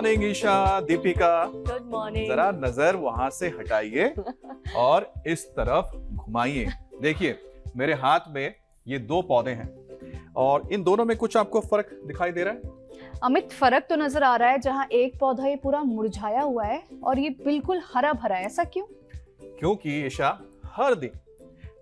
Morning Isha, Deepika. Good morning. जरा नजर वहां से हटाइए और इस तरफ घुमाइए। देखिए मेरे हाथ में ये दो पौधे हैं और इन दोनों में कुछ आपको फर्क दिखाई दे रहा है? अमित, फर्क तो नजर आ रहा है। जहाँ एक पौधा ये पूरा मुरझाया हुआ है और ये बिल्कुल हरा भरा है। ऐसा क्यों? क्योंकि ईशा, हर दिन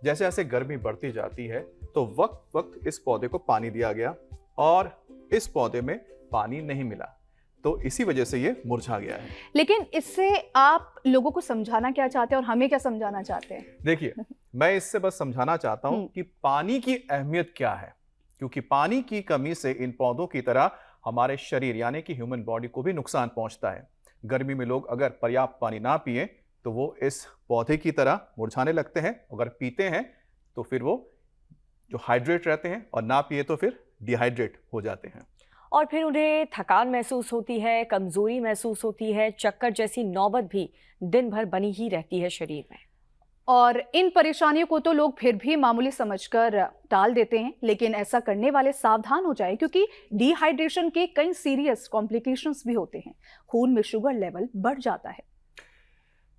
जैसे जैसे गर्मी बढ़ती जाती है तो वक्त वक्त इस पौधे को पानी दिया गया और इस पौधे में पानी नहीं मिला, तो इसी वजह से ये मुरझा गया है। लेकिन इससे आप लोगों को समझाना क्या चाहते हैं और हमें क्या समझाना चाहते हैं? देखिए, मैं इससे बस समझाना चाहता हूं कि पानी की अहमियत क्या है, क्योंकि पानी की कमी से इन पौधों की तरह हमारे शरीर यानी कि ह्यूमन बॉडी को भी नुकसान पहुंचता है। गर्मी में लोग अगर पर्याप्त पानी ना पिए तो वो इस पौधे की तरह मुरझाने लगते हैं। अगर पीते हैं तो फिर वो जो हाइड्रेट रहते हैं और ना पिए तो फिर डिहाइड्रेट हो जाते हैं और फिर उन्हें थकान महसूस होती है, कमजोरी महसूस होती है, चक्कर जैसी नौबत भी दिन भर बनी ही रहती है शरीर में। और इन परेशानियों को तो लोग फिर भी मामूली समझकर टाल देते हैं, लेकिन ऐसा करने वाले सावधान हो जाएं, क्योंकि डिहाइड्रेशन के कई सीरियस कॉम्प्लिकेशंस भी होते हैं। खून में शुगर लेवल बढ़ जाता है।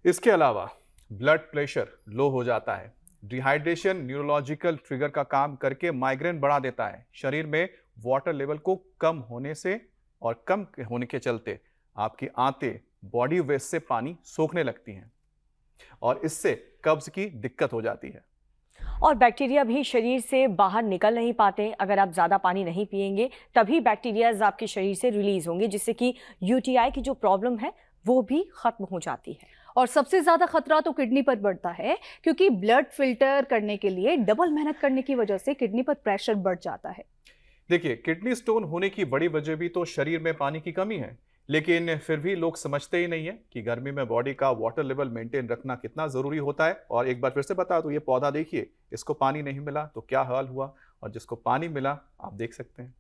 इसके अलावा ब्लड प्रेशर लो हो जाता है। डिहाइड्रेशन न्यूरोलॉजिकल ट्रिगर का काम करके माइग्रेन बढ़ा देता है। शरीर में वाटर लेवल को कम होने से और कम होने के चलते आपकी आंतें बॉडी वेस्ट से पानी सोखने लगती हैं और इससे कब्ज की दिक्कत हो जाती है। और बैक्टीरिया भी शरीर से बाहर निकल नहीं पाते। अगर आप ज़्यादा पानी नहीं पिएंगे तभी बैक्टीरियाज आपके शरीर से रिलीज होंगे, जिससे कि यूटीआई की जो प्रॉब्लम है वो भी खत्म हो जाती है। और सबसे ज्यादा खतरा तो किडनी पर बढ़ता है, क्योंकि ब्लड फिल्टर करने के लिए डबल मेहनत करने की वजह से किडनी पर प्रेशर बढ़ जाता है। देखिए, किडनी स्टोन होने की बड़ी वजह भी तो शरीर में पानी की कमी है, लेकिन फिर भी लोग समझते ही नहीं है कि गर्मी में बॉडी का वाटर लेवल मेंटेन रखना कितना जरूरी होता है। और एक बार फिर से बता दूं, ये पौधा देखिए, इसको पानी नहीं मिला तो क्या हाल हुआ, और जिसको पानी मिला आप देख सकते हैं।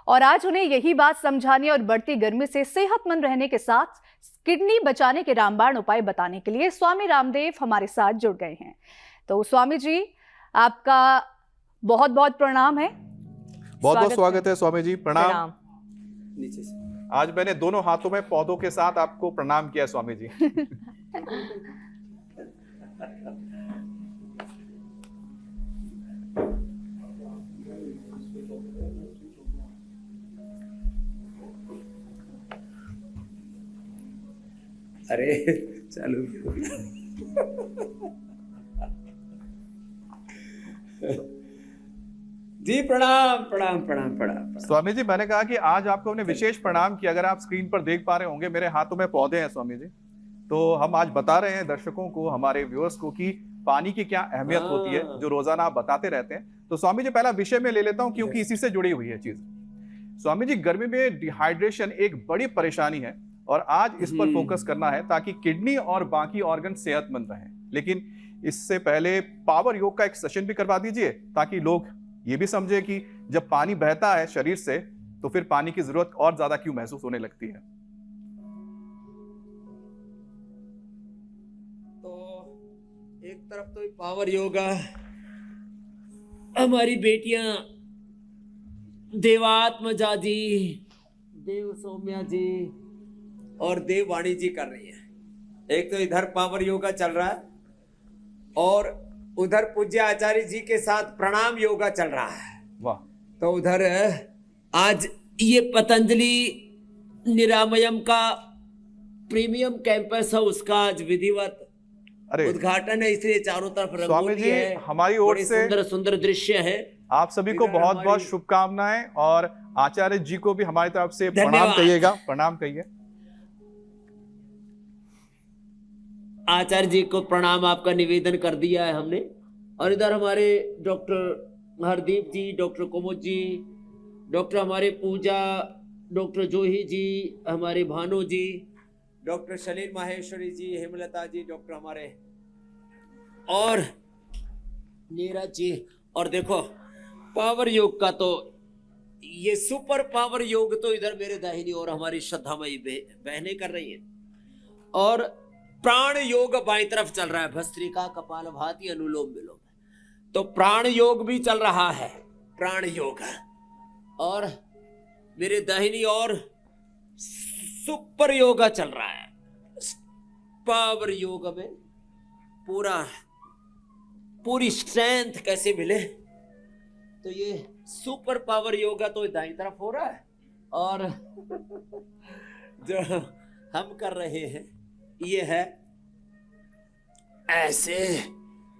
और आज उन्हें यही बात समझाने और बढ़ती गर्मी से सेहतमंद रहने के साथ किडनी बचाने के रामबाण उपाय बताने के लिए स्वामी रामदेव हमारे साथ जुड़ गए हैं। तो स्वामी जी, आपका बहुत बहुत प्रणाम है। बहुत बहुत स्वागत है स्वामी जी। प्रणाम। नीचे से आज मैंने दोनों हाथों में पौधों के साथ आपको प्रणाम किया स्वामी जी। अरे चालू जी। प्रणाम प्रणाम प्रणाम प्रणाम। स्वामी जी, मैंने कहा कि आज आपको हमने विशेष प्रणाम किया। अगर आप स्क्रीन पर देख पा रहे होंगे, मेरे हाथों में पौधे हैं स्वामी जी। तो हम आज बता रहे हैं दर्शकों को, हमारे व्यूअर्स को, कि पानी की क्या अहमियत होती है, जो रोजाना आप बताते रहते हैं। तो स्वामी जी, पहला विषय में ले लेता हूं क्योंकि इसी से जुड़ी हुई है चीज। स्वामी जी, गर्मी में डिहाइड्रेशन एक बड़ी परेशानी है और आज इस पर फोकस करना है ताकि किडनी और बाकी ऑर्गन सेहतमंद रहें। लेकिन इससे पहले पावर योग का एक सेशन भी करवा दीजिए, ताकि लोग ये भी समझे कि जब पानी बहता है शरीर से तो फिर पानी की जरूरत और ज्यादा क्यों महसूस होने लगती है। तो एक तरफ तो पावर योगा, हमारी बेटियां देवात्मजा जी, देव सौम्या जी और देववाणी जी कर रही है। एक तो इधर पावर योगा चल रहा है और उधर पूज्य आचार्य जी के साथ प्रणाम योगा चल रहा है। वाह। तो उधर आज ये पतंजलि निरामयम का प्रीमियम कैंपस है, उसका आज विधिवत उद्घाटन है, इसलिए चारों तरफ रंगोली है, हमारी ओर से सुंदर सुंदर दृश्य है। आप सभी को बहुत बहुत शुभकामनाएं और आचार्य जी को भी हमारी तरफ से प्रणाम कहिएगा। प्रणाम कहिए। आचार्य जी को प्रणाम आपका निवेदन कर दिया है हमने। और इधर हमारे डॉक्टर हरदीप जी, डॉक्टर कुमुद जी, डॉक्टर हमारे पूजा, डॉक्टर जोही जी, हमारे भानु जी, डॉक्टर सलील माहेश्वरी जी, हेमलता जी, डॉक्टर हमारे और नीरज जी। और देखो पावर योग का तो ये सुपर पावर योग तो इधर मेरे दाहिनी और हमारी श्रद्धामयी बहनें कर रही हैं। और प्राण योग बाईं तरफ चल रहा है, भस्त्रिका कपालभाति अनुलोम विलोम। तो प्राण योग भी चल रहा है, प्राण योग। और मेरे दाहिनी और सुपर योगा चल रहा है। पावर योगा में पूरी स्ट्रेंथ कैसे मिले, तो ये सुपर पावर योगा तो दाईं तरफ हो रहा है, और जो हम कर रहे हैं ये है ऐसे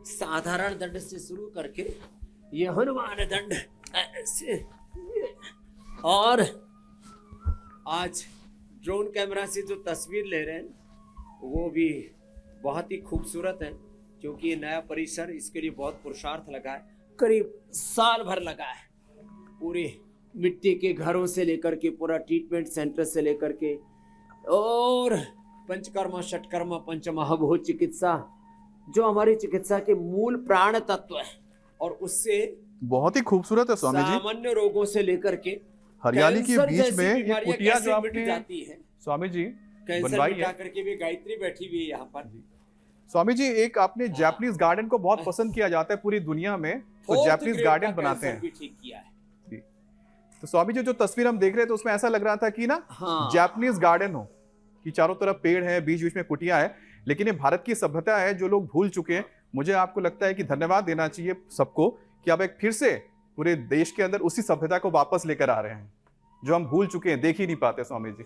साधारण दंड से शुरू करके ये हनुमान दंड ऐसे, और आज ड्रोन कैमरा से जो तस्वीर ले रहे हैं वो भी बहुत ही खूबसूरत है, क्योंकि ये नया परिसर, इसके लिए बहुत पुरुषार्थ लगा है, करीब साल भर लगा है। पूरे मिट्टी के घरों से लेकर के, पूरा ट्रीटमेंट सेंटर से लेकर के, और पंचकर्मा षटकर्मा पंचमहाभूत चिकित्सा जो हमारी चिकित्सा के मूल प्राण तत्व है, और उससे बहुत ही खूबसूरत है स्वामी जी। सामान्य रोगों से लेकर के हरियाली के कैंसर बीच जैसी में ये बीमारियां कुटिया कैसे जो मिट आपने जाती है। स्वामी जी कैंसर बनवाई मिटा है। करके भी गायत्री बैठी हुई है यहाँ पर। स्वामी जी एक आपने जापानीज गार्डन को बहुत पसंद किया जाता है पूरी दुनिया में, तो Fourth जापानीज grade गार्डन का बनाते कैंसर हैं। भी ठीक किया है। तो स्वामी जी जो तस्वीर हम देख रहे थे उसमें ऐसा लग रहा था कि ना हाँ। जापानीज गार्डन हो, कि चारों तरफ पेड़ है, बीच बीच में कुटिया है, लेकिन ये भारत की सभ्यता है जो लोग भूल चुके हैं। मुझे आपको लगता है कि धन्यवाद देना चाहिए सबको कि अब एक फिर से पूरे देश के अंदर उसी सभ्यता को वापस लेकर आ रहे हैं जो हम भूल चुके हैं, देख ही नहीं पाते। स्वामी जी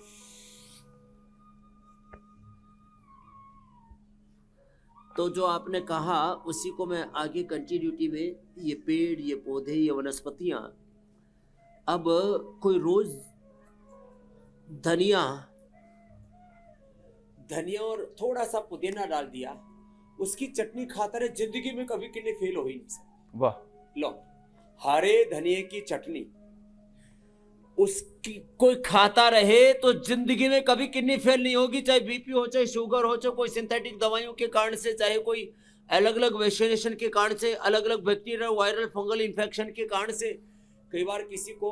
तो जो आपने कहा उसी को मैं आगे कंटिन्यूटी में, ये पेड़, ये पौधे, ये वनस्पतियां, अब कोई रोज धनिया और थोड़ा सा पुदीना डाल दिया, उसकी चटनी खाता रहे, जिंदगी में कभी किडनी फेल हो ही नहीं सकती। वाह, लो, हरे धनिए की चटनी उसकी कोई खाता रहे तो जिंदगी में कभी किडनी फेल नहीं होगी, चाहे बीपी हो, चाहे शुगर हो, चाहे कोई सिंथेटिक दवाइयों के कारण से, चाहे कोई अलग अलग वैक्सीनेशन के कारण से, अलग अलग बैक्टीरिया, वायरल, फंगल इन्फेक्शन के कारण से। कई बार किसी को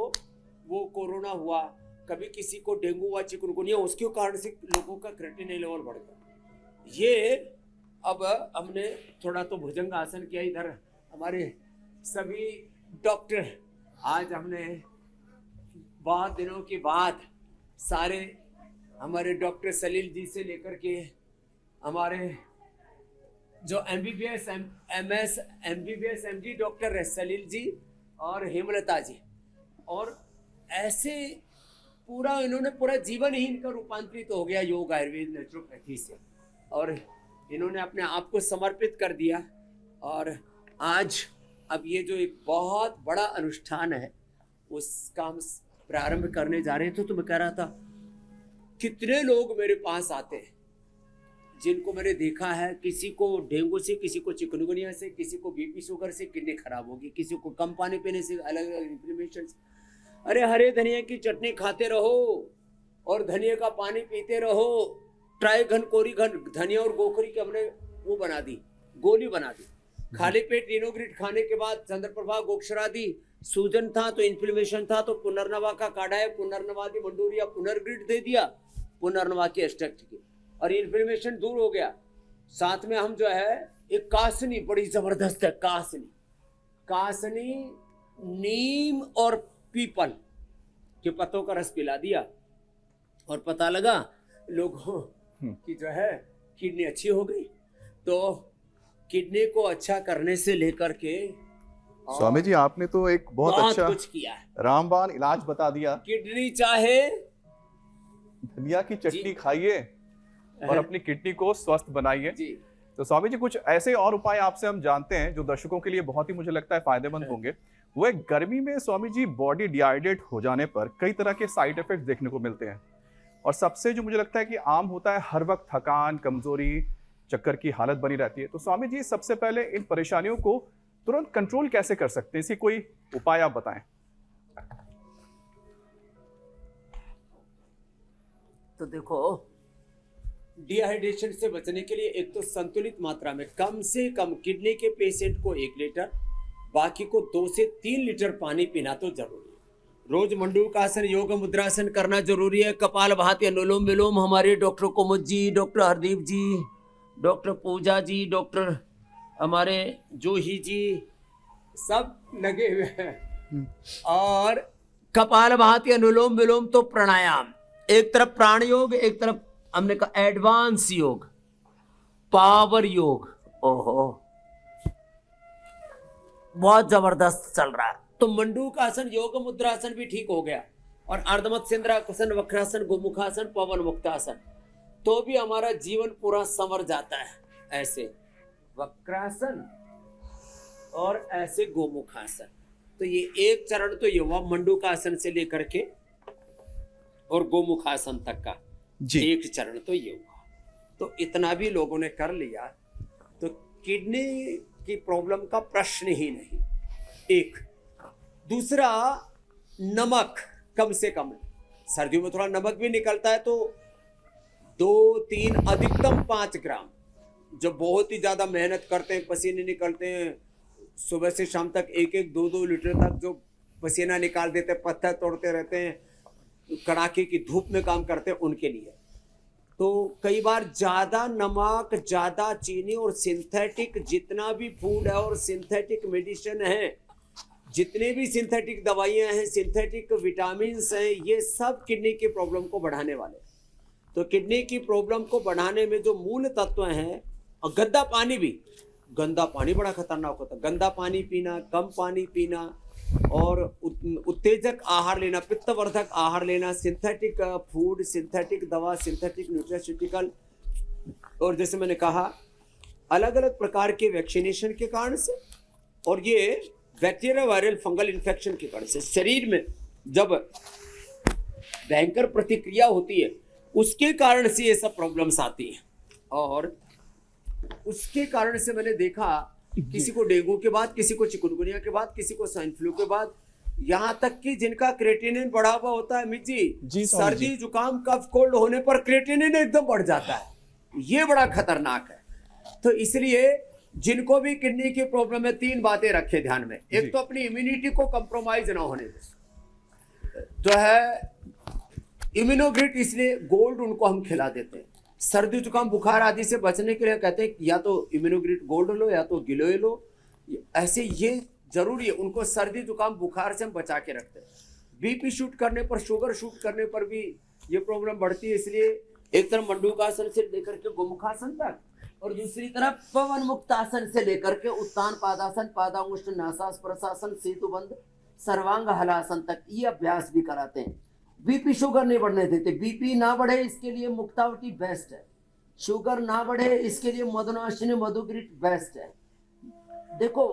वो कोरोना हुआ, कभी किसी को डेंगू हुआ, चिकनगुनिया, उसके कारण से लोगों का क्रिएटिनिन लेवल बढ़ गया। ये अब हमने थोड़ा तो भुजंग आसन किया, इधर हमारे सभी डॉक्टर, आज हमने बहुत दिनों के बाद सारे हमारे डॉक्टर सलील जी से लेकर के हमारे जो MBBS MS MBBS MD doctor है सलील जी और हेमलता जी, और ऐसे पूरा इन्होंने पूरा जीवन ही इनका रूपांतरित हो गया योग आयुर्वेद नेचुरोपैथी से, और इन्होंने अपने आप को समर्पित कर दिया। और आज अब ये जो एक बहुत बड़ा अनुष्ठान है उसका हम प्रारंभ करने जा रहे हैं। तो मैं कह रहा था कितने लोग मेरे पास आते हैं जिनको मैंने देखा है, किसी को डेंगू से, किसी को चिकनगुनिया से, किसी को बीपी शुगर से किडनी खराब होगी, किसी को कम पानी पीने से अलग अलग इन्फ्लेमेशन। अरे हरे धनिया की चटनी खाते रहो और धनिया का पानी पीते रहो। ट्राई घन कोरी घन धनिया और गोखरी की हमने वो बना दी, गोली बना दी। खाली पेट रिनोग्रिड खाने के बाद चंद्रप्रभा गोक्षरा दी। सूजन था तो इन्फ्लेमेशन था तो पुनर्नवा का काढ़ा है, पुनर्नवादी मंडूरिया पुनर्ग्रिड दे दिया, पुनर्नवा की एक्सट्रैक्ट की, और इन्फ्लेमेशन दूर हो गया। साथ में हम जो है एक कासनी बड़ी जबरदस्त है, कासनी नीम और पीपल के पत्तों का रस पिला दिया, और पता लगा लोगों की जो है किडनी अच्छी हो गई। तो किडनी को अच्छा करने से लेकर के स्वामी जी आपने तो एक बहुत अच्छा कुछ किया है, रामबाण इलाज बता दिया। किडनी चाहे धनिया की चटनी खाइए और अपनी किडनी को स्वस्थ बनाइए। जी। तो स्वामी जी कुछ ऐसे और उपाय आपसे हम जानते हैं जो दर्शकों के लिए बहुत ही मुझे लगता है फायदेमंद होंगे। वो एक गर्मी में स्वामी जी बॉडी डिहाइड्रेट हो जाने पर कई तरह के साइड इफेक्ट्स देखने को मिलते हैं, और सबसे जो मुझे लगता है कि आम होता है, हर वक्त थकान, कमजोरी, चक्कर की हालत बनी रहती है। तो स्वामी जी सबसे पहले इन परेशानियों को तुरंत कंट्रोल कैसे कर सकते हैं, इसकी कोई उपाय आप बताएं। तो देखो, डिहाइड्रेशन से बचने के लिए एक तो संतुलित मात्रा में कम से कम किडनी के पेशेंट को 1 लीटर, बाकी को 2 से 3 लीटर पानी पीना तो जरूरी है। रोज मंडूकासन, योग मुद्रासन करना जरूरी है। कपालभाति, अनुलोम विलोम हमारे डॉक्टर कुमुद जी, डॉक्टर हरदीप जी, डॉक्टर पूजा जी, डॉक्टर हमारे जूही जी सब लगे हुए हैं। और कपालभाति, अनुलोम विलोम तो प्राणायाम, एक तरफ प्राण योग, एक तरफ हमने कहा एडवांस योग, पावर योग। ओहो, बहुत जबरदस्त चल रहा है। तो मंडूकासन, योग मुद्रासन भी ठीक हो गया, और अर्धमत्स्येंद्रासन, वक्रासन, गोमुखासन, पवन मुक्तासन, तो भी हमारा जीवन पूरा संवर जाता है। ऐसे वक्रासन और ऐसे गोमुखासन, तो ये एक चरण तो ये हुआ मंडूकासन से लेकर के और गोमुखासन तक का जी। एक चरण तो ये हुआ। तो इतना भी लोगों ने कर लिया तो किडनी की प्रॉब्लम का प्रश्न ही नहीं। एक दूसरा, नमक कम से कम, सर्दियों में थोड़ा नमक भी निकलता है, तो 2-3 अधिकतम 5 ग्राम, जो बहुत ही ज्यादा मेहनत करते हैं, पसीने निकलते हैं, सुबह से शाम तक 1-1, 2-2 लीटर तक जो पसीना निकाल देते हैं, पत्थर तोड़ते रहते हैं, कड़ाके की धूप में काम करते हैं, उनके लिए तो कई बार ज्यादा नमक, ज्यादा चीनी और सिंथेटिक जितना भी फूड है और सिंथेटिक मेडिसिन है, जितने भी सिंथेटिक दवाइयां हैं, सिंथेटिक विटामिन हैं, ये सब किडनी की प्रॉब्लम को बढ़ाने वाले। तो किडनी की प्रॉब्लम को बढ़ाने में जो मूल तत्व हैं, और गंदा पानी भी, गंदा पानी बड़ा खतरनाक होता है। गंदा पानी पीना, कम पानी पीना, और उत्तेजक आहार लेना, पित्तवर्धक आहार लेना, सिंथेटिक फूड, सिंथेटिक दवा, सिंथेटिक न्यूट्रास्यूटिकल, और जैसे मैंने कहा अलग अलग प्रकार के वैक्सीनेशन के कारण से, और ये बैक्टीरिया, वायरल, फंगल इन्फेक्शन के कारण से शरीर में जब भयंकर प्रतिक्रिया होती है, उसके कारण से ये सब प्रॉब्लम्स आती हैं। और उसके कारण से मैंने देखा किसी को डेंगू के बाद, किसी को चिकुनगुनिया के बाद, किसी को स्वाइन फ्लू के बाद, यहाँ तक कि जिनका क्रेटिनिन बढ़ा हुआ होता है, अमित जी, सर्दी, जुकाम, कफ, कोल्ड होने पर क्रेटिनिन एकदम बढ़ जाता है। ये बड़ा खतरनाक है। तो इसलिए जिनको भी किडनी की प्रॉब्लम है, 3 बातें रखे ध्यान में। एक तो अपनी इम्यूनिटी को कंप्रोमाइज ना होने दें, तो है इम्यूनोग्रिट, इसलिए गोल्ड उनको हम खिला देते हैं। सर्दी, जुकाम, बुखार आदि से बचने के लिए कहते हैं या तो इम्यूनोग्रिट गोल्ड लो या तो गिलोय लो, ऐसे ये जरूरी है। उनको सर्दी, जुकाम, बुखार से हम बचा के रखते हैं। बीपी शूट करने पर, शुगर शूट करने पर भी ये प्रॉब्लम बढ़ती है, इसलिए एक तरफ मंडूकासन से लेकर के गोमुखासन तक, और दूसरी तरफ पवन मुक्तासन से लेकर के उत्तान पादासन, पादांगुष्ठ, नासास प्रशासन, सेतुबंध, सर्वांग हलासन तक ये अभ्यास भी कराते हैं। बीपी शुगर नहीं बढ़ने देते। बीपी ना बढ़े इसके लिए मुक्तावती बेस्ट है, शुगर ना बढ़े इसके लिए मदनाशिनी, मधुग्रिट बेस्ट है। देखो,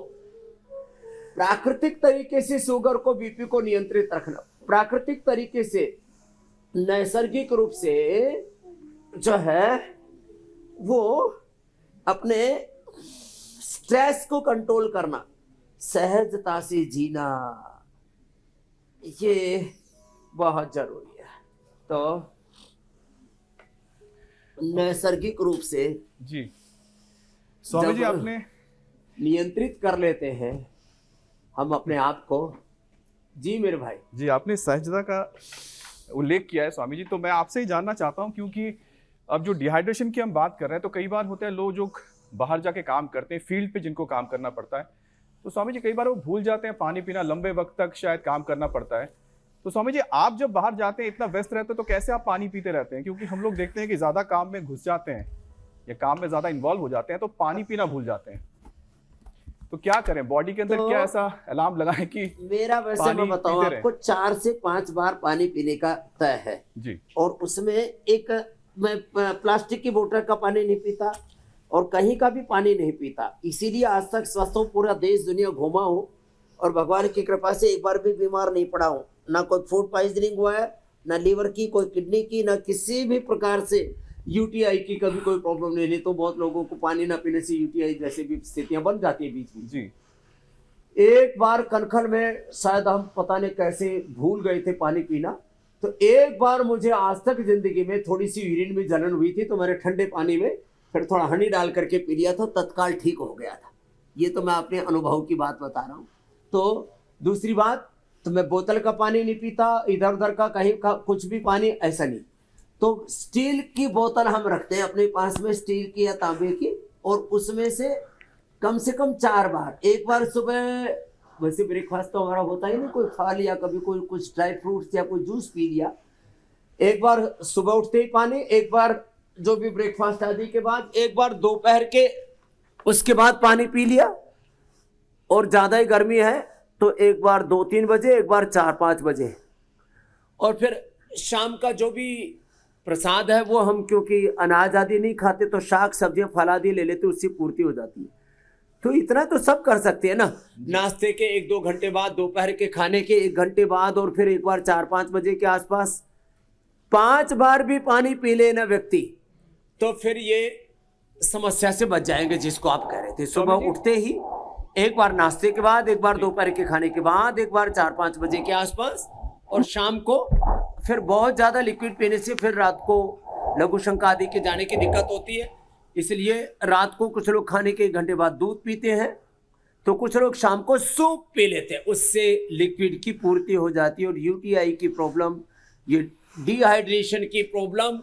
प्राकृतिक तरीके से शुगर को, बीपी को नियंत्रित रखना, प्राकृतिक तरीके से, नैसर्गिक रूप से जो है वो अपने स्ट्रेस को कंट्रोल करना, सहजता से जीना, ये बहुत जरूरी है। तो नैसर्गिक रूप से जी स्वामी जी, आपने नियंत्रित कर लेते हैं हम अपने आप को। जी मेरे भाई जी, आपने सहजता का उल्लेख किया है स्वामी जी, तो मैं आपसे ही जानना चाहता हूं, क्योंकि अब जो डिहाइड्रेशन की हम बात कर रहे हैं, तो कई बार होते हैं लोग जो बाहर जाके काम करते हैं, फील्ड पे जिनको काम करना पड़ता है, तो स्वामी जी कई बार वो भूल जाते हैं पानी पीना, लंबे वक्त तक शायद काम करना पड़ता है। तो स्वामी जी, आप जब बाहर जाते हैं, इतना व्यस्त रहते हैं, तो कैसे आप पानी पीते रहते हैं? क्योंकि हम लोग देखते हैं कि ज्यादा काम में घुस जाते हैं या काम में ज्यादा इन्वॉल्व हो जाते हैं, तो पानी पीना भूल जाते हैं। तो क्या करें, बॉडी के अंदर तो क्या ऐसा अलार्म लगाएं कि मेरा, वैसे मैं बताऊं आपको, 4 से 5 बार पानी पीने का तय है जी। और उसमें एक, मैं प्लास्टिक की बोतल का पानी नहीं पीता और कहीं का भी पानी नहीं पीता। इसीलिए आज तक स्वस्थ हूँ, पूरा देश दुनिया घूमा हूँ और भगवान की कृपा से एक बार भी बीमार नहीं पड़ा हूँ। ना कोई फूड पॉइजनिंग हुआ है, ना लीवर की, कोई किडनी की, ना किसी भी प्रकार से यूटीआई की कभी कोई प्रॉब्लम नहीं। तो बहुत लोगों को पानी ना पीने से यूटीआई जैसे भी स्थितियां बन जाती है बीच में जी। एक बार कनखल में शायद हम पता नहीं कैसे भूल गए थे पानी पीना, तो एक बार मुझे आज तक जिंदगी में थोड़ी सी यूरिन में जलन हुई थी, तो मैंने ठंडे पानी में फिर थोड़ा हनी डाल करके पी लिया था, तत्काल ठीक हो गया था। ये तो मैं अपने अनुभव की बात बता रहा हूँ। तो दूसरी बात, तो मैं बोतल का पानी नहीं पीता, इधर उधर का कहीं का कुछ भी पानी, ऐसा नहीं। तो स्टील की बोतल हम रखते हैं अपने पास में, स्टील की या तांबे की, और उसमें से कम 4 बार, एक बार सुबह, वैसे ब्रेकफास्ट तो हमारा होता ही नहीं, कोई खा लिया, कभी कोई कुछ ड्राई फ्रूट्स या कोई जूस पी लिया, एक बार सुबह उठते ही पानी, एक बार जो भी ब्रेकफास्ट आदि के बाद, एक बार दोपहर के उसके बाद पानी पी लिया, और ज्यादा ही गर्मी है तो एक बार 2-3 बजे, एक बार 4-5 बजे, और फिर शाम का जो भी प्रसाद है वो हम क्योंकि अनाज आदि नहीं खाते तो शाक सब्जियां फल आदि ले लेते, उससे पूर्ति हो जाती है। तो इतना तो सब कर सकते हैं ना, नाश्ते के 1-2 घंटे बाद, दोपहर के खाने के 1 घंटे बाद, और फिर एक बार 4-5 बजे के आसपास 5 बार भी पानी पी ले ना व्यक्ति, तो फिर ये समस्या से बच जाएंगे जिसको आप कह रहे थे। सुबह उठते ही एक बार नाश्ते के बाद, एक बार दोपहर के खाने के बाद, एक बार 4-5 बजे के आसपास, और शाम को फिर बहुत ज्यादा लिक्विड पीने से फिर रात को लघु शंका आदि के जाने की दिक्कत होती है। इसलिए रात को कुछ लोग खाने के 1 घंटे बाद दूध पीते हैं, तो कुछ लोग शाम को सूप पी लेते हैं, उससे लिक्विड की पूर्ति हो जाती है। और यूटीआई की प्रॉब्लम, ये डिहाइड्रेशन की प्रॉब्लम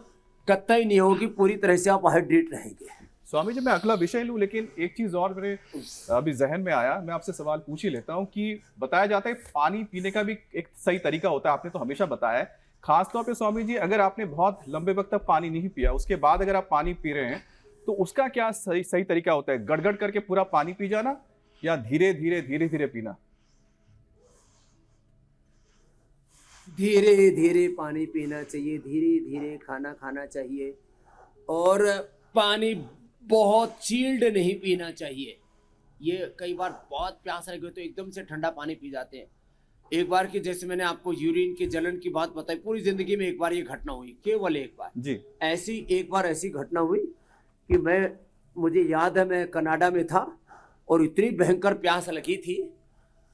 कतई नहीं होगी, पूरी तरह से आप हाइड्रेट रहेंगे। स्वामी जी मैं अगला विषय लूं, लेकिन एक चीज और मेरे अभी जहन में आया, मैं आपसे सवाल पूछ ही लेता हूं कि बताया जाता है पानी पीने का भी एक सही तरीका होता है, आपने तो हमेशा बताया है। खासतौर पे स्वामी जी, अगर आपने बहुत लंबे वक्त तक पानी नहीं पिया, उसके बाद अगर आप पानी पी रहे हैं, तो उसका क्या सही तरीका होता है? गड़गड़ करके पूरा पानी पी जाना, या धीरे धीरे पीना? धीरे धीरे पानी पीना चाहिए, धीरे धीरे खाना खाना चाहिए, और पानी बहुत चिल्ड नहीं पीना चाहिए। ये कई बार बहुत प्यास लगे तो एकदम से ठंडा पानी पी जाते हैं। एक बार की, जैसे मैंने आपको यूरिन के जलन की बात बताई, पूरी जिंदगी में एक बार ये घटना हुई, केवल एक बार जी। एक बार ऐसी घटना हुई कि मुझे याद है, मैं कनाडा में था और इतनी भयंकर प्यास लगी थी,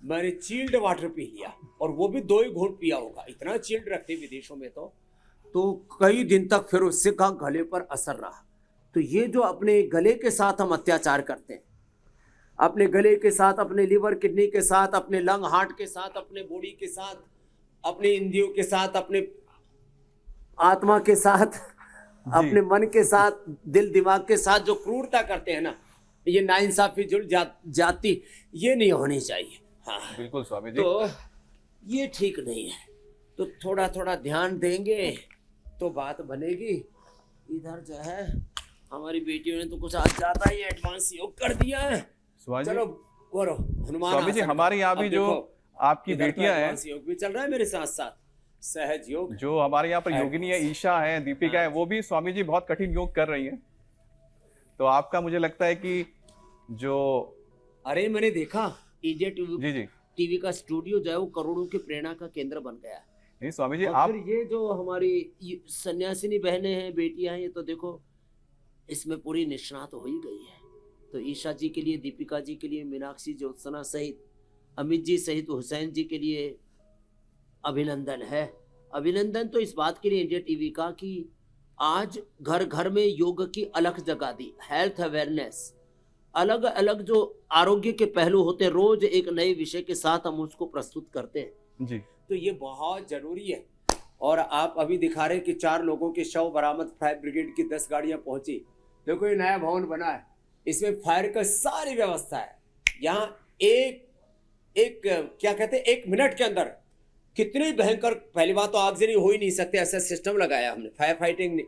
मैंने चिल्ड वाटर पी लिया, और वो भी 2 ही घूंट पिया होगा, इतना चिल्ड रखते विदेशों में। तो कई दिन तक फिर उससे का गले पर असर रहा। तो ये जो अपने गले के साथ हम अत्याचार करते हैं, अपने गले के साथ, अपने लिवर किडनी के साथ, अपने लंग हार्ट के साथ, अपने बॉडी के साथ, अपने इंद्रियों के साथ, अपने आत्मा के साथ, अपने मन के साथ, दिल दिमाग के साथ जो क्रूरता करते हैं ना, ये नाइंसाफी जुड़ जाती, ये नहीं होनी चाहिए। हाँ बिल्कुल स्वामी जी। तो ये ठीक नहीं है, तो थोड़ा थोड़ा ध्यान देंगे तो बात बनेगी। इधर जो है हमारी बेटियों ने तो कुछ आज ज्यादा ही एडवांस योग कर दिया है। चलो करो हनुमान स्वामी जी, हमारे यहाँ भी जो आपकी बेटियां हैं, योग भी चल रहा है मेरे साथ साथ, सहज योग। जो हमारे यहाँ पर योगिनी है, ईशा है, दीपिका है, वो भी स्वामी जी बहुत कठिन योग कर रही हैं। तो आपका मुझे लगता है कि जो, अरे मैंने देखा इंडिया जी टीवी का स्टूडियो जो है वो करोड़ों की प्रेरणा का केंद्र बन गया है। नहीं स्वामी जी, आप फिर ये जो हमारी सन्यासिनी बहनें हैं, बेटियां हैं, ये तो देखो इसमें पूरी निष्णात हो ही गई है। तो ईशा जी के लिए, दीपिका जी के लिए, मीनाक्षी, ज्योत्सना सहित, अमित जी सहित हुसैन जी के लिए अभिनंदन है। अभिनंदन तो इस बात के लिए इंडिया टीवी का कि आज घर घर में योग की अलग जगह दी, हेल्थ अवेयरनेस, अलग अलग जो आरोग्य के पहलू होते हैं, रोज एक नए विषय के साथ हम उसको प्रस्तुत करते हैं जी। तो ये बहुत जरूरी है। और आप अभी दिखा रहे हैं कि 4 लोगों के शव बरामद, फायर ब्रिगेड की 10 गाड़ियां पहुंची। देखो ये नया भवन बना है, इसमें फायर का सारी व्यवस्था है। यहाँ एक क्या कहते हैं, 1 मिनट के अंदर कितनी भयंकर, पहली बात तो आगजनी हो ही नहीं सकते, ऐसा सिस्टम लगाया हमने। फायर फाइटिंग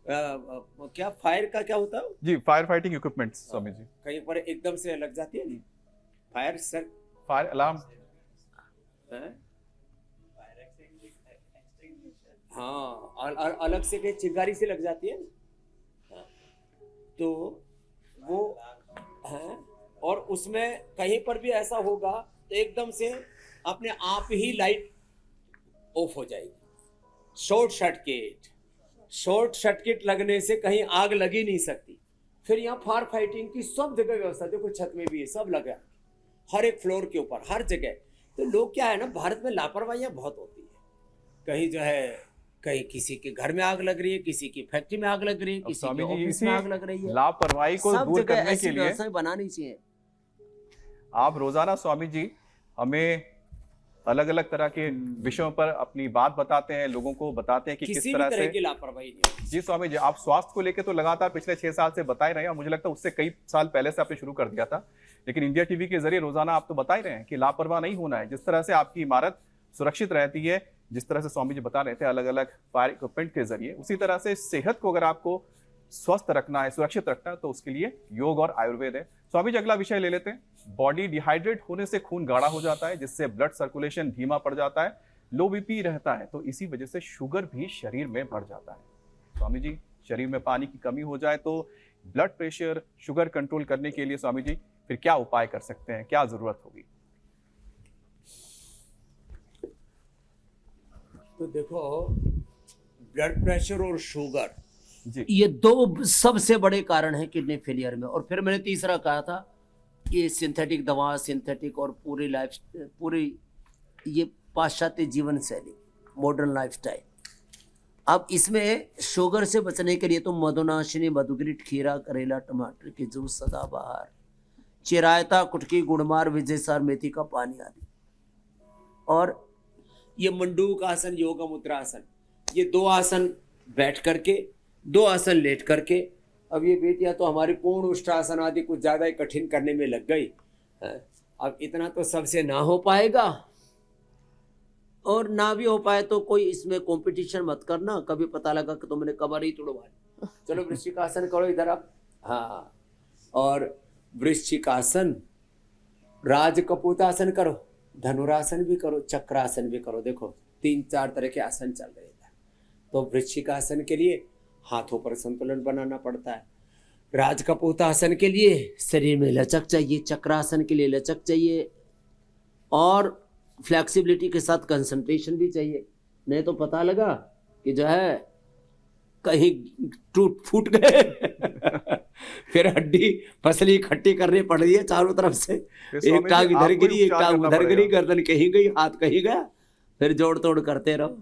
क्या, फायर का क्या होता है जी, fire fighting equipment Swami ji. कहीं पर एकदम से लग जाती है नहीं, फायर अलार्म, हाँ, अलग से कहीं चिंगारी से लग जाती है ना, तो वो है। और उसमें कहीं पर भी ऐसा होगा तो एकदम से अपने आप ही लाइट ऑफ हो जाएगी। शॉर्ट सर्किट लगने से कहीं आग लगी नहीं सकती। फिर यहाँ फायर फाइटिंग की सब जगह व्यवस्था, देखो छत में भी है, सब लगा हर एक फ्लोर के ऊपर, हर जगह। तो लोग क्या है ना, भारत में लापरवाहियां बहुत होती है। कहीं जो है, कहीं किसी के घर में आग लग रही है, किसी की फैक्ट्री में आग लग रही है, किसी के ऑफिस में आग लग रही है। लापरवाही को दूर करने के लिए बनानी चाहिए। आप रोजाना स्वामी जी हमें अलग अलग तरह के विषयों पर अपनी बात बताते हैं, लोगों को बताते हैं कि किस तरह से की लापरवाही नहीं। जी स्वामी जी, आप स्वास्थ्य को लेकर तो लगातार पिछले 6 साल से बता ही रहे हैं, मुझे लगता है उससे कई साल पहले से आपने शुरू कर दिया था, लेकिन इंडिया टीवी के जरिए रोजाना आप तो बता ही रहे हैं कि लापरवाह नहीं होना है। जिस तरह से आपकी इमारत सुरक्षित रहती है, जिस तरह से स्वामी जी बता रहे थे अलग अलग फायर इक्विपमेंट के जरिए, उसी तरह से सेहत को अगर आपको स्वस्थ रखना है, सुरक्षित रखना है, तो उसके लिए योग और आयुर्वेद है। स्वामी जी अगला विषय ले लेते हैं। बॉडी डिहाइड्रेट होने से खून गाढ़ा हो जाता है, जिससे ब्लड सर्कुलेशन धीमा पड़ जाता है, लो बीपी रहता है, तो इसी वजह से शुगर भी शरीर में बढ़ जाता है। स्वामी जी, शरीर में पानी की कमी हो जाए तो ब्लड प्रेशर, शुगर कंट्रोल करने के लिए स्वामी जी फिर क्या उपाय कर सकते हैं, क्या जरूरत होगी? तो देखो, ब्लड प्रेशर और शुगर जी ये दो सबसे बड़े कारण हैं किडनी फेलियर में। और फिर मैंने तीसरा कहा था कि सिंथेटिक दवा, सिंथेटिक और पूरी ये पाश्चात्य जीवन शैली, मॉडर्न लाइफस्टाइल। अब इसमें शुगर से बचने के लिए तो मधुनाशिनी, मधुग्रीट, खीरा, करेला, टमाटर के जूस, सदाबहार, चिरायता, कुटकी, गुड़मार, विजयसार, मेथी का पानी आदि। और ये मंडूक आसन, योगा मुद्रासन, ये 2 आसन बैठ करके, 2 आसन लेट करके। अब ये बेटियां तो हमारी पूर्ण उष्टासन आदि कुछ ज़्यादा ही कठिन करने में लग गई। अब इतना तो सबसे ना हो पाएगा, और ना भी हो पाए तो कोई इसमें कंपटीशन मत करना। कभी पता लगा कि तुमने कमर ही तोड़वा ली, चलो वृश्चिकासन करो इधर आप। हाँ, और वृश्चिकासन, राजकपूतासन करो, धनुरासन भी करो, चक्रासन भी करो। देखो 3-4 तरह के आसन चल रहे हैं। तो वृश्चिकासन के लिए हाथों पर संतुलन बनाना पड़ता है, राजकपूतासन के लिए शरीर में लचक चाहिए, चक्रासन के लिए लचक चाहिए, और फ्लेक्सिबिलिटी के साथ कंसंट्रेशन भी चाहिए। नहीं तो पता लगा कि जो है कहीं टूट फूट गए फिर हड्डी पसली इकट्ठी करनी पड़ रही है चारों तरफ से। एक टांग इधर गिरी, एक टांग उधर गिरी, गर्दन कहीं गई, हाथ कहीं गया, फिर जोड़ तोड़ करते रहो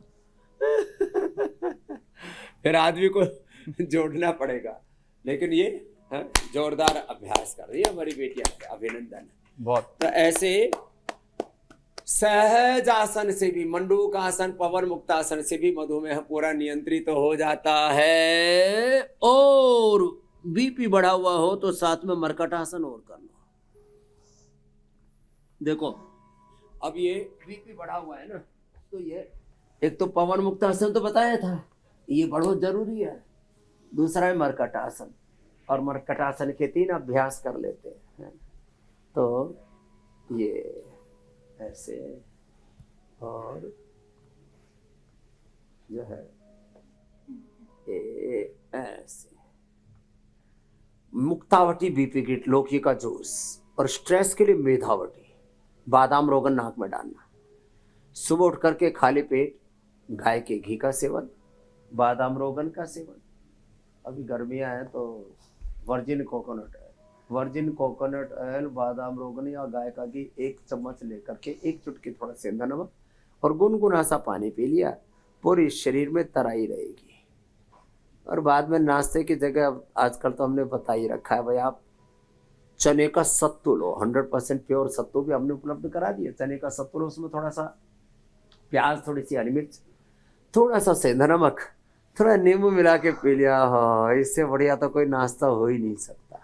फिर आदमी को जोड़ना पड़ेगा। लेकिन ये जोरदार अभ्यास कर रही है हमारी बेटियां, अभिनंदन। बहुत। तो ऐसे सहज आसन से भी, मंडूक आसन, पवन मुक्त आसन से भी मधुमेह पूरा नियंत्रित तो हो जाता है। और बीपी बढ़ा हुआ हो तो साथ में मरकट आसन और कर लो। देखो अब ये बीपी बढ़ा हुआ है ना, तो ये एक तो पवन मुक्त आसन तो बताया था, ये बहुत जरूरी है। दूसरा है मरकट आसन, और मरकट आसन के 3 अभ्यास कर लेते हैं। तो ये ऐसे, और जो है ऐसे। मुक्तावटी बीपी किट, लौकी का जूस, और स्ट्रेस के लिए मेधावटी, बादाम रोगन नाक में डालना। सुबह उठ करके खाली पेट गाय के घी का सेवन, बादाम रोगन का सेवन। अभी गर्मियाँ हैं तो वर्जिन कोकोनट ऑयल, बादाम रोगन या गाय का घी 1 चम्मच लेकर के 1 चुटकी थोड़ा सेंधा नमक और गुनगुना सा पानी पी लिया, पूरी शरीर में तराई रहेगी। और बाद में नाश्ते की जगह अब आजकल तो हमने बता ही रखा है भाई, आप चने का सत्तू लो, 100% प्योर सत्तू भी हमने उपलब्ध करा दिया। चने का सत्तू लो, उसमें थोड़ा सा प्याज, थोड़ी सी हरी मिर्च, थोड़ा सा सेंधा नमक, थोड़ा नींबू मिला के पी लिया। हाँ, इससे बढ़िया तो कोई नाश्ता हो ही नहीं सकता।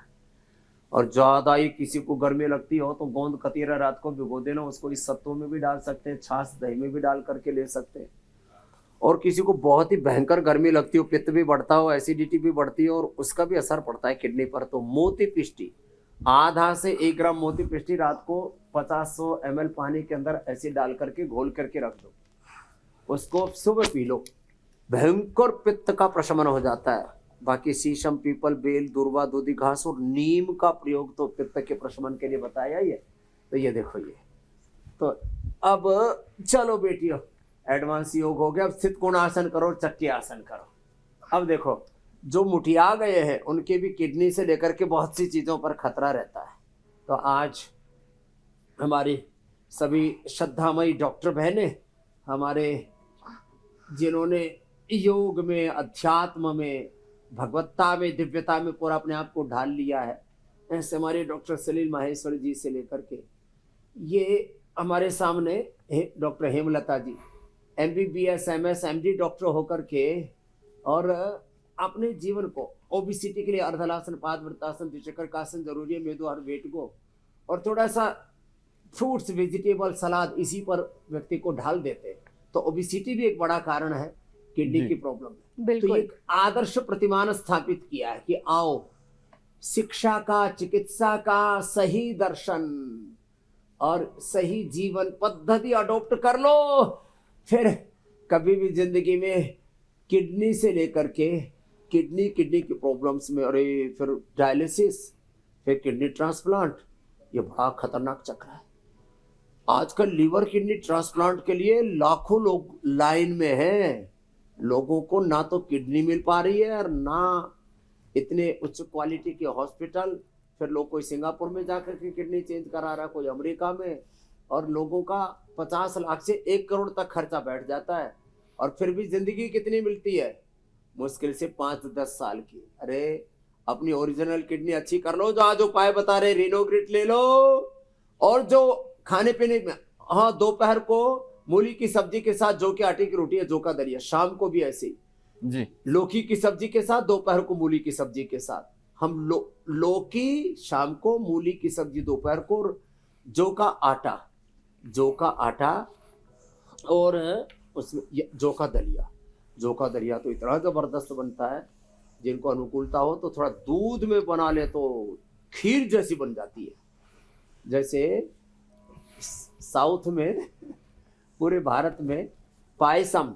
और ज़्यादा ही किसी को गर्मी लगती हो तो गोंद कतीरा रात को भिगो देना, उसको इस सत्तू में भी डाल सकते हैं, छाछ दही में भी डाल करके ले सकते हैं। और किसी को बहुत ही भयंकर गर्मी लगती हो, पित्त भी बढ़ता हो, एसिडिटी भी बढ़ती हो, और उसका भी असर पड़ता है किडनी पर, तो मोती पिष्टी, आधा से 1 ग्राम मोती पिष्टी रात को 50-100 ml पानी के अंदर ऐसे डाल करके घोल करके रख दो, उसको सुबह पी लो, भयंकर पित्त का प्रशमन हो जाता है। बाकी शीशम, पीपल, बेल, दूर्वा, दूधी घास और नीम का प्रयोग तो पित्त के प्रशमन के लिए बताया ही है। तो ये देखो ये, तो अब चलो बेटियों, एडवांस योग हो गया। अब स्थित कोणासन करो, चक्की आसन करो। अब देखो जो मुठिया गए हैं उनके भी किडनी से लेकर के बहुत सी चीज़ों पर खतरा रहता है। तो आज हमारी सभी श्रद्धामयी डॉक्टर बहनें, हमारे जिन्होंने योग में, अध्यात्म में, भगवत्ता में, दिव्यता में पूरा अपने आप को ढाल लिया है, ऐसे हमारे डॉक्टर सलील माहेश्वर जी से लेकर के ये हमारे सामने डॉक्टर हेमलता जी, MBBS, MS, MD डॉक्टर होकर के, और अपने जीवन को ओबिसिटी के लिए अर्धलासन, पादवृत्तासन, द्विचक्रकासन जरूरी है, मेदुहार वेट को, और थोड़ा सा फ्रूट्स, वेजिटेबल, सलाद इसी पर व्यक्ति को ढाल देते हैं। तो ओबिसिटी भी एक बड़ा कारण है किडनी जी। की प्रॉब्लम में। तो बिल्कुल। ये एक आदर्श प्रतिमान स्थापित किया है कि आओ शिक्षा का, चिकित्सा का सही दर्शन और सही जीवन पद्धति अडॉप्ट कर लो, फिर कभी भी जिंदगी में किडनी से लेकर के किडनी की प्रॉब्लम्स में, अरे फिर डायलिसिस, फिर किडनी ट्रांसप्लांट, ये बड़ा खतरनाक चक्र है। आजकल लीवर किडनी ट्रांसप्लांट के लिए लाखों लोग लाइन में हैं। लोगों को ना तो किडनी मिल पा रही है और ना इतने उच्च क्वालिटी के हॉस्पिटल। फिर लोग कोई सिंगापुर में जाकर के किडनी चेंज करा रहा है, कोई अमेरिका में, और लोगों का 50 लाख से 1 करोड़ तक खर्चा बैठ जाता है। और फिर भी जिंदगी कितनी मिलती है? मुश्किल से 5-10 साल की। अरे अपनी ओरिजिनल किडनी अच्छी कर लो, जो आज उपाय बता रहे, रिनोग्रिट ले लो। और जो खाने पीने में, हाँ, दोपहर को मूली की सब्जी के साथ जौ के आटे की रोटी है, जौ का दलिया, शाम को भी ऐसे ही जी। लौकी की सब्जी के साथ, दोपहर को मूली की सब्जी के साथ। हम लौकी शाम को, मूली की सब्जी दोपहर को, जौ का आटा और उसमें जौ का दलिया तो इतना जबरदस्त बनता है, जिनको अनुकूलता हो तो थोड़ा दूध में बना ले तो खीर जैसी बन जाती है। जैसे साउथ में, पूरे भारत में पायसम,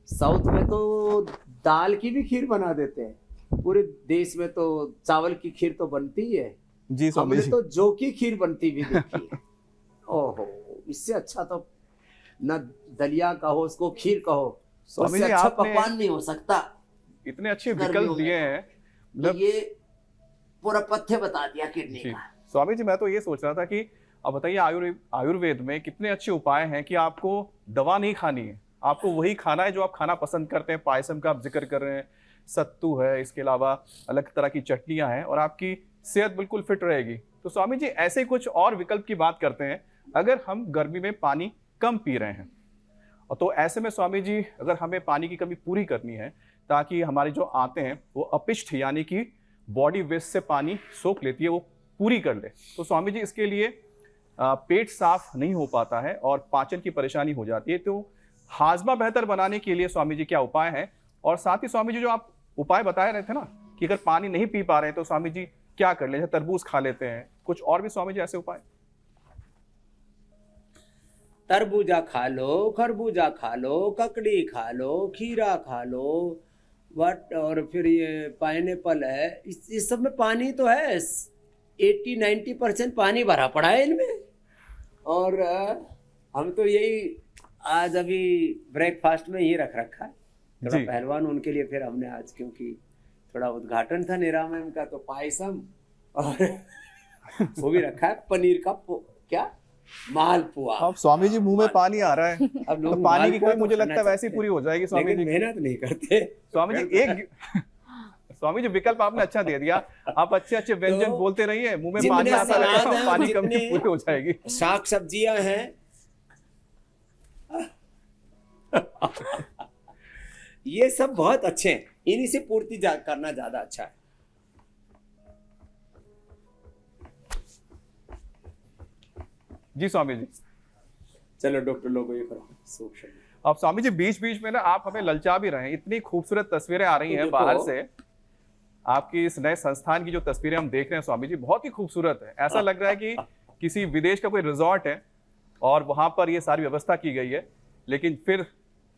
साउथ में तो दाल की भी खीर बना देते हैं, पूरे देश में तो चावल की खीर तो बनती ही है। जी स्वामी हमने जी। तो जौ की खीर बनती भी देखी है। ओहो, इससे अच्छा तो न दलिया कहो, उसको खीर कहो, स्वामी उससे जी, अच्छा आपने पकवान नहीं हो सकता। इतने अच्छे गर्मियों विकल्प में दिए हैं। तो मतलब ये पूरा पथ्य बता दिया किडनी जी का। स्वामी जी, मैं तो ये सोच रहा था कि अब बताइए, आयुर्वेद में कितने अच्छे उपाय हैं कि आपको दवा नहीं खानी है, आपको वही खाना है जो आप खाना पसंद करते हैं। पायसम का आप जिक्र कर रहे हैं, सत्तू है, इसके अलावा अलग तरह की चटनियां हैं, और आपकी सेहत बिल्कुल फिट रहेगी। तो स्वामी जी, ऐसे कुछ और विकल्प की बात करते हैं। अगर हम गर्मी में पानी कम पी रहे हैं, और तो ऐसे में स्वामी जी, अगर हमें पानी की कमी पूरी करनी है ताकि हमारे जो आते हैं वो अपिष्ट यानी कि बॉडी वेस्ट से पानी सोख लेती है, वो पूरी कर ले, तो स्वामी जी इसके लिए पेट साफ नहीं हो पाता है और पाचन की परेशानी हो जाती है। तो हाजमा बेहतर बनाने के लिए स्वामी जी क्या उपाय है? और साथ ही स्वामी जी, जो आप उपाय बता रहे थे ना कि अगर पानी नहीं पी पा रहे हैं तो स्वामी जी क्या कर ले? जैसे तरबूज खा लेते हैं, कुछ और भी स्वामी जी ऐसे उपाय? तरबूजा खा लो, खरबूजा खा लो, ककड़ी खा लो, खीरा खा लो, और फिर ये पाइनएप्पल है। इस सब में पानी तो है, 80-90% पानी भरा पड़ा है इनमें। और हम तो यही आज अभी ब्रेकफास्ट में ही रख रखा है। थोड़ा जी। पहलवान उनके लिए फिर हमने आज, क्योंकि थोड़ा उद्घाटन था निरामयम का, तो पायसम और वो भी रखा है, पनीर का क्या मालपुआ। अब स्वामी जी मुंह में पानी आ रहा है। अब तो लोग पानी की मालपुआ कमी मुझे तो लगता है खाना वैसे ही चाहते पूरी हो जाएगी हैं, स्वामी लेकिन जी। मेहनत नहीं करते स्वामी जी स्वामी जी, विकल्प आपने अच्छा दे दिया। आप अच्छे अच्छे व्यंजन तो बोलते रहिए, मुंह में जितने पानी आता सलाद रहेगा, हैं, पानी कमी जितने- पूरी हो जाएगी। साग सब्जियां हैं, ये सब बहुत अच्छे हैं, इन्हीं से पूर्ति करना ज्यादा अच्छा है। जी स्वामी जी। चलो डॉक्टर लोगों, ये करो सूक्ष्म। अब स्वामी जी, बीच बीच में ना आप हमें ललचा भी रहे हैं। इतनी खूबसूरत तस्वीरें आ रही तो हैं देखो। बाहर से। आपकी इस नए संस्थान की जो तस्वीरें हम देख रहे हैं स्वामी जी, बहुत ही खूबसूरत है। ऐसा लग रहा है कि किसी विदेश का कोई रिजॉर्ट है और वहां पर ये सारी व्यवस्था की गई है। लेकिन फिर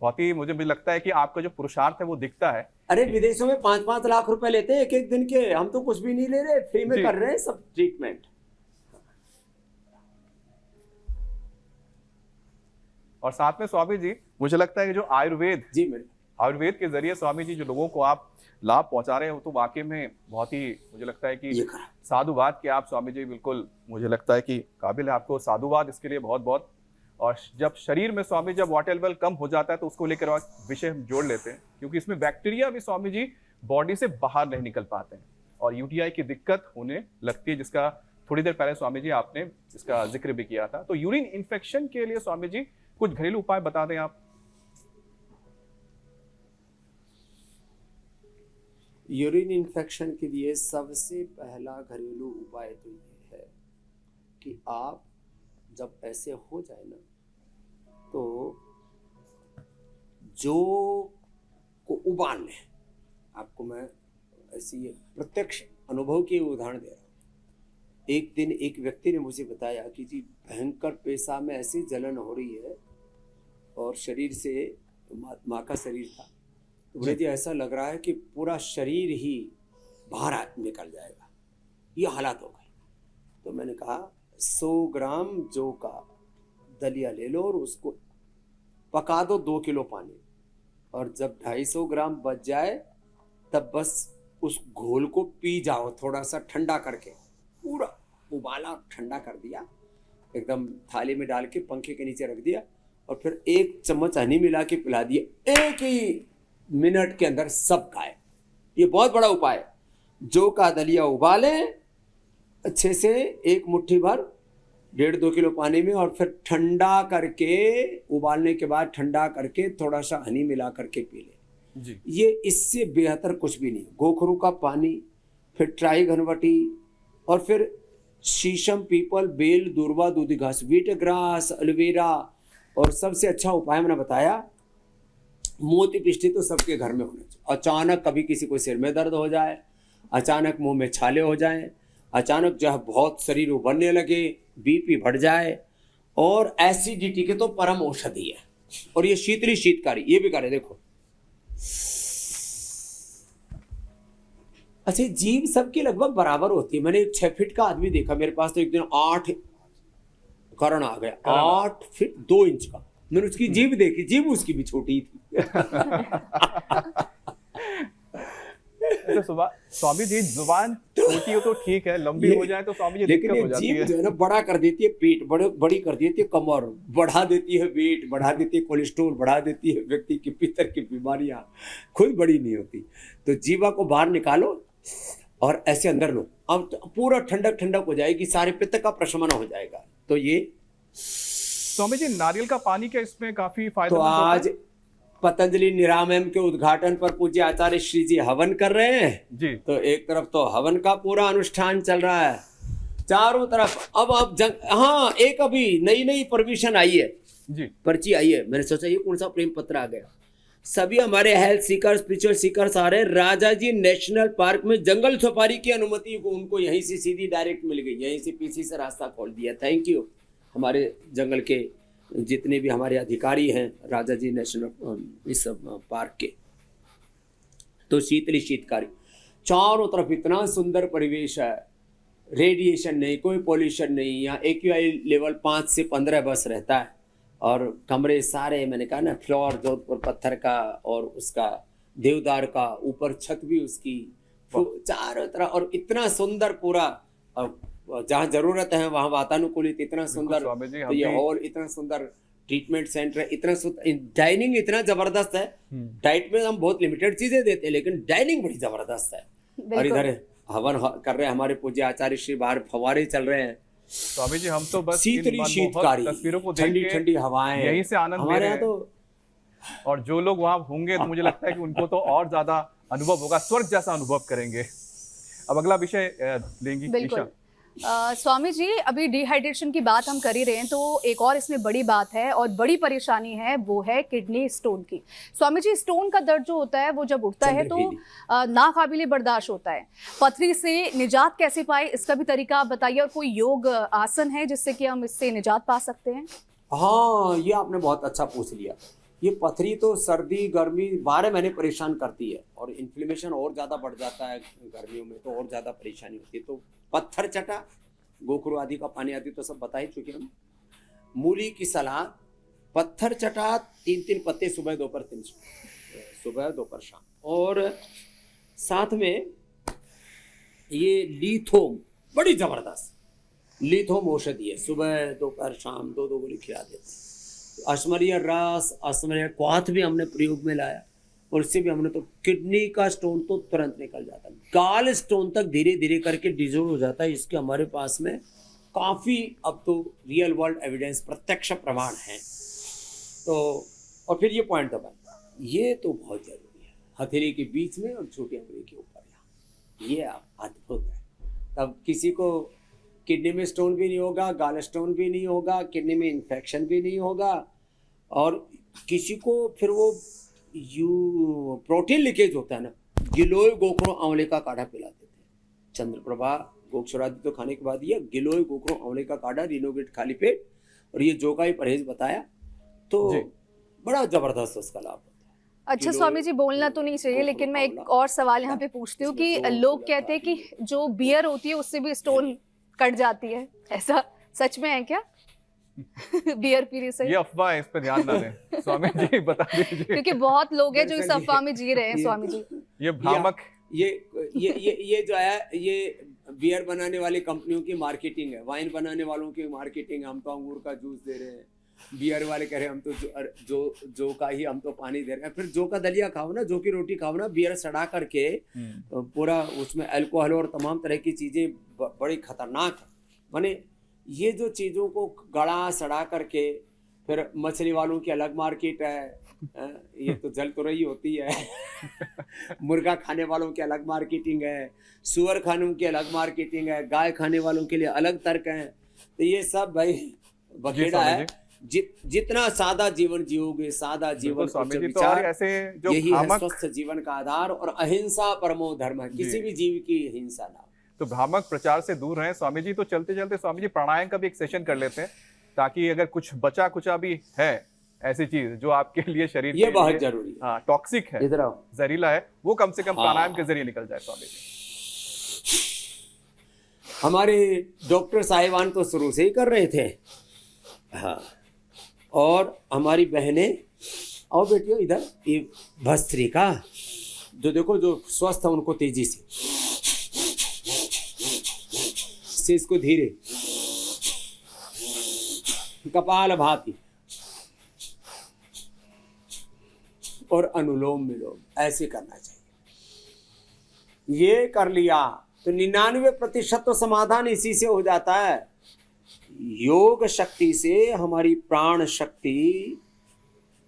बहुत ही मुझे भी लगता है कि आपका जो पुरुषार्थ है वो दिखता है। अरे विदेशों में 5-5 लाख रुपए लेते हैं एक दिन के, हम तो कुछ भी नहीं ले रहे, फ्री में जी। कर रहे हैं सब ट्रीटमेंट। और साथ में स्वामी जी, मुझे लगता है कि जो जी मेरे आयुर्वेद के जरिए स्वामी जी जो लोगों को आप लाभ पहुंचा रहे हो, तो वाकई में बहुत ही मुझे लगता है कि ये करा। साधुवाद के आप स्वामी जी बिल्कुल, मुझे लगता है कि काबिल है। आपको साधुवाद इसके लिए बहुत बहुत। और जब शरीर में स्वामी जब वाटर लेवल कम हो जाता है तो उसको लेकर विषय हम जोड़ लेते हैं, क्योंकि इसमें बैक्टीरिया भी स्वामी जी बॉडी से बाहर नहीं निकल पाते हैं और यूटीआई की दिक्कत होने लगती है, जिसका थोड़ी देर पहले स्वामी जी आपने इसका जिक्र भी किया था। तो यूरिन इन्फेक्शन के लिए स्वामी जी कुछ घरेलू उपाय बता दें आप। यूरिन इन्फेक्शन के लिए सबसे पहला घरेलू उपाय तो ये है कि आप जब ऐसे हो जाए ना, तो जो को उबाल लें। आपको मैं ऐसी प्रत्यक्ष अनुभव के उदाहरण दे रहा हूँ। एक दिन एक व्यक्ति ने मुझे बताया कि जी भयंकर पेशाब में ऐसी जलन हो रही है और शरीर से माँ का शरीर था, तो बोले जी ऐसा लग रहा है कि पूरा शरीर ही बाहर निकल जाएगा, ये हालात हो गए। तो मैंने कहा 100 ग्राम जौ का दलिया ले लो और उसको पका दो 2 किलो पानी, और जब 250 ग्राम बच जाए तब बस उस घोल को पी जाओ थोड़ा सा ठंडा करके। पूरा उबाला ठंडा कर दिया, एकदम थाली में डाल के पंखे के नीचे रख दिया और फिर 1 चम्मच हनी मिला के पिला दिया। 1 ही मिनट के अंदर सब गायब। ये बहुत बड़ा उपाय है। जौ का दलिया उबालें अच्छे से, 1 मुट्ठी भर 1.5-2 किलो पानी में, और फिर ठंडा करके, उबालने के बाद ठंडा करके थोड़ा सा हनी मिला करके पी लें जी। ये इससे बेहतर कुछ भी नहीं। गोखरू का पानी, फिर ट्राई घनवटी, और फिर शीशम, पीपल, बेल, दूर्वा, दूधी घास, वीट ग्रास, एलोवेरा, और सबसे अच्छा उपाय मैंने बताया मोती पिष्टी तो सबके घर में होना चाहिए। अचानक कभी किसी को सिर में दर्द हो जाए, अचानक मुंह में छाले हो जाएं, अचानक जो है बहुत शरीर उभरने लगे, बीपी बढ़ जाए, और एसिडिटी के तो परम औषधि है। और ये शीतली शीतकारी, ये भी करे देखो। अच्छा, जीभ सबकी लगभग बराबर होती है। मैंने एक 6 फीट का आदमी देखा मेरे पास, तो एक दिन 8 करण आ गया, 8 फीट 2 इंच का। मैंने उसकी जीभ देखी, जीभ उसकी भी छोटी थी। तो स्वामी जी जुबान छोटी हो तो ठीक है, लंबी हो जाए तो स्वामी जी लेकिन दिक्कत ये हो जाती जीभ है। जो है ना बड़ा कर देती है पेट, बड़ी कर देती है कमर, बढ़ा देती है वेट, बढ़ा देती है कोलेस्ट्रॉल, बढ़ा देती है व्यक्ति की पित्तर की बीमारियां, खुद बड़ी नहीं होती। तो जीवा को बाहर निकालो और ऐसे अंदर लो, अब पूरा ठंडक ठंडक हो जाएगी, सारे पित्त का प्रशमन हो जाएगा। तो ये स्वामी जी नारियल का पानी क्या इसमें काफी तो फायदेमंद होता आज है? पतंजलि निरामयम के उद्घाटन पर पूज्य आचार्य श्री जी हवन कर रहे हैं जी। तो एक तरफ तो हवन का पूरा अनुष्ठान चल रहा है, चारों तरफ। अब हाँ, एक अभी नई परमिशन आई है जी, पर्ची आई है। मैंने सोचा ये कौन सा प्रेम पत्र आ गया। सभी हमारे हेल्थ सीकर, स्पिरिचुअल सीकर्स आ रहे हैं। राजाजी नेशनल पार्क में जंगल सफारी की अनुमति उनको यहीं से सीधी डायरेक्ट मिल गई, यहीं से पीसी से रास्ता खोल दिया। थैंक यू हमारे जंगल के जितने भी हमारे अधिकारी हैं राजाजी नेशनल इस पार्क के। तो शीतली शीतकारी, चारों तरफ इतना सुंदर परिवेश है, रेडिएशन नहीं, कोई पॉल्यूशन नहीं। यहाँ AQI लेवल 5 से 15 बस रहता है, और कमरे सारे मैंने कहा ना फ्लोर जोधपुर पत्थर का और उसका देवदार का, ऊपर छत भी उसकी, चारों तरफ। और इतना सुंदर पूरा, जहाँ जरूरत है वहाँ वातानुकूलित, इतना सुंदर। स्वामी जी, तो ये हॉल इतना सुंदर, ट्रीटमेंट सेंटर है इतना सुंदर, डाइनिंग इतना जबरदस्त है। डाइट में हम बहुत लिमिटेड चीजें देते हैं, लेकिन डाइनिंग बड़ी जबरदस्त है। और इधर हवन कर रहे हैं हमारे पूज्य आचार्य श्री, बाहर फव्वारे चल रहे हैं। स्वामी जी हम तो बस शीतली इन शीतकारी, मनमोहक तस्वीरों को देख ठंडी के ठंडी हवाएं, यहीं से आनंद ले हमारे रहे यहाँ हैं। तो और जो लोग वहां होंगे तो मुझे लगता है कि उनको तो और ज्यादा अनुभव होगा, स्वर्ग जैसा अनुभव करेंगे। अब अगला विषय लेंगी बिल्कुल। ईशा। स्वामी जी अभी डिहाइड्रेशन की बात हम कर ही रहे हैं, तो एक और इसमें बड़ी बात है और बड़ी परेशानी है, वो है किडनी स्टोन की। स्वामी जी स्टोन का दर्द जो होता है वो जब उठता है तो नाकाबिले बर्दाश्त होता है। पथरी से निजात कैसे पाए, इसका भी तरीका आप बताइए, और कोई योग आसन है जिससे कि हम इससे निजात पा सकते हैं? हाँ, ये आपने बहुत अच्छा पूछ लिया। ये पथरी तो सर्दी गर्मी 12 महीने परेशान करती है, और इन्फ्लेमेशन और ज़्यादा बढ़ जाता है गर्मियों में, तो और ज़्यादा परेशानी होती है। तो पत्थर चटा, गोखरू आदि का पानी आदि तो सब बता ही चुके हम। मूली की सलाद, पत्थर चटा, 3-3 पत्ते सुबह दोपहर 3, सुबह दोपहर शाम। और साथ में ये लीथोम, बड़ी जबरदस्त लीथोम औषधि है, सुबह दोपहर शाम 2-2 गोली खिला देते। अश्मरिया रस, अश्मरिया क्वाथ भी हमने प्रयोग में लाया, और इससे भी हमने तो किडनी का स्टोन तो तुरंत निकल जाता है, गाल स्टोन तक धीरे धीरे करके डिजोल्व हो जाता है। इसके हमारे पास में काफ़ी अब तो रियल वर्ल्ड एविडेंस, प्रत्यक्ष प्रमाण है। तो और फिर ये पॉइंट दबाए, ये तो बहुत जरूरी है, हथेली के बीच में और छोटी अंगुली के ऊपर, यहाँ ये अद्भुत है। तब किसी को किडनी में स्टोन भी नहीं होगा, गाल स्टोन भी नहीं होगा, किडनी में इन्फेक्शन भी नहीं होगा, और किसी को फिर वो प्रोटीन लीकेज होता है ना, गिलोय गोखरो आंवले का काढ़ा पिलाते थे। चंद्रप्रभा गोक्षरादि तो खाने के बाद ये गिलोय गोखरो आंवले का काढ़ा, रिनोवेट खाली पेट, और ये जो का ही परहेज बताया तो जी। बड़ा जबरदस्त उसका लाभ होता है। अच्छा किलो स्वामी जी, बोलना तो नहीं चाहिए, लेकिन मैं एक और सवाल यहाँ पे पूछती हूँ कि लोग कहते हैं कि जो बियर होती है उससे भी स्टोन कट जाती है, ऐसा सच में है क्या? बियर पीने से? ये अफवाह है, इस पे ध्यान ना दें। स्वामी जी बता दीजिए। क्योंकि बहुत लोग हैं जो इस अफवाह में जी रहे हैं स्वामी जी। ये भ्रामक ये जो है ये बियर बनाने वाली कंपनियों की मार्केटिंग है, वाइन बनाने वालों की मार्केटिंग है। हम तो अंगूर का जूस दे रहे हैं, बियर वाले कह रहे हैं हम तो जो का ही हम तो पानी दे रहे हैं। फिर जो का दलिया खाओ ना, जो की रोटी खाओ ना, बियर सड़ा करके पूरा उसमें अल्कोहल और तमाम तरह की चीजें बड़ी खतरनाक है। माने ये जो चीजों को गड़ा सड़ा करके, फिर मछली वालों की अलग मार्केट है, ये तो जल तो रही होती है। मुर्गा खाने वालों की अलग मार्केटिंग है, सुअर खाने की अलग मार्केटिंग है, गाय खाने वालों के लिए अलग तर्क है। तो ये सब भाई बखेड़ा है। जितना सादा जीवन जियोगे, सादा जीवन स्वामी जी, तो विचार, और ऐसे जो यही है भ्रामक स्वस्थ जीवन का आधार, और अहिंसा परमो धर्म है, किसी भी जीव की हिंसा ना। तो भ्रामक प्रचार से दूर रहें स्वामी जी। तो चलते चलते स्वामी जी प्राणायाम का भी एक सेशन कर लेते हैं, ताकि अगर कुछ बचा कुचा भी है ऐसी चीज जो आपके लिए शरीर ये के बहुत लिए, जरूरी है। हाँ, टॉक्सिक है, इधर आओ। जहरीला है, वो कम से कम हाँ। प्राणायाम के जरिए निकल जाए स्वामी जी। हमारे डॉक्टर साहिबान तो शुरू से ही कर रहे थे, हाँ, और हमारी बहनें, आओ बेटियों इधर, ये भस्त्रिका जो देखो जो स्वस्थ है उनको तेजी से इसको धीरे, कपाल भाती और अनुलोम विलोम ऐसे करना चाहिए। ये कर लिया तो 99% तो समाधान इसी से हो जाता है। योग शक्ति से हमारी प्राण शक्ति,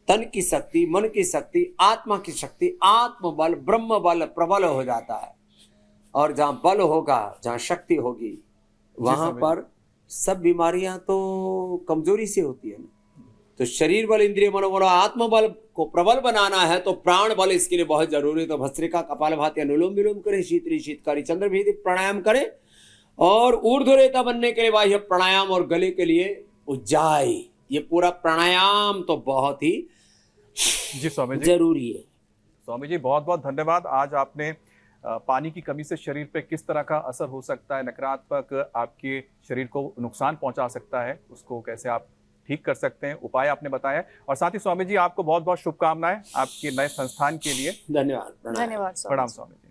तन की शक्ति, मन की शक्ति, आत्मा की शक्ति, आत्मबल, ब्रह्म बल प्रबल हो जाता है। और जहां बल होगा, जहां शक्ति होगी, वहां पर सब बीमारियां तो कमजोरी से होती है ना। तो शरीर बल, इंद्रिय मनोबल, आत्मबल को प्रबल बनाना है तो प्राण बल इसके लिए बहुत जरूरी है। तो भस्त्रिका, कपालभाति, अनुलोम विलोम करें, शीतली शीतकारी, चंद्रभेदी प्राणायाम करें, और ऊर्ध्वरेता बनने के लिए बाह्य प्राणायाम, और गले के लिए उज्जाई। ये पूरा प्राणायाम तो बहुत ही जी स्वामी जी जरूरी है। स्वामी जी बहुत बहुत धन्यवाद। आज आपने पानी की कमी से शरीर पे किस तरह का असर हो सकता है, नकारात्मक आपके शरीर को नुकसान पहुंचा सकता है, उसको कैसे आप ठीक कर सकते हैं, उपाय आपने बताया। और साथ ही स्वामी जी आपको बहुत बहुत शुभकामनाएं आपके नए संस्थान के लिए। धन्यवाद। धन्यवाद प्रणाम स्वामी जी।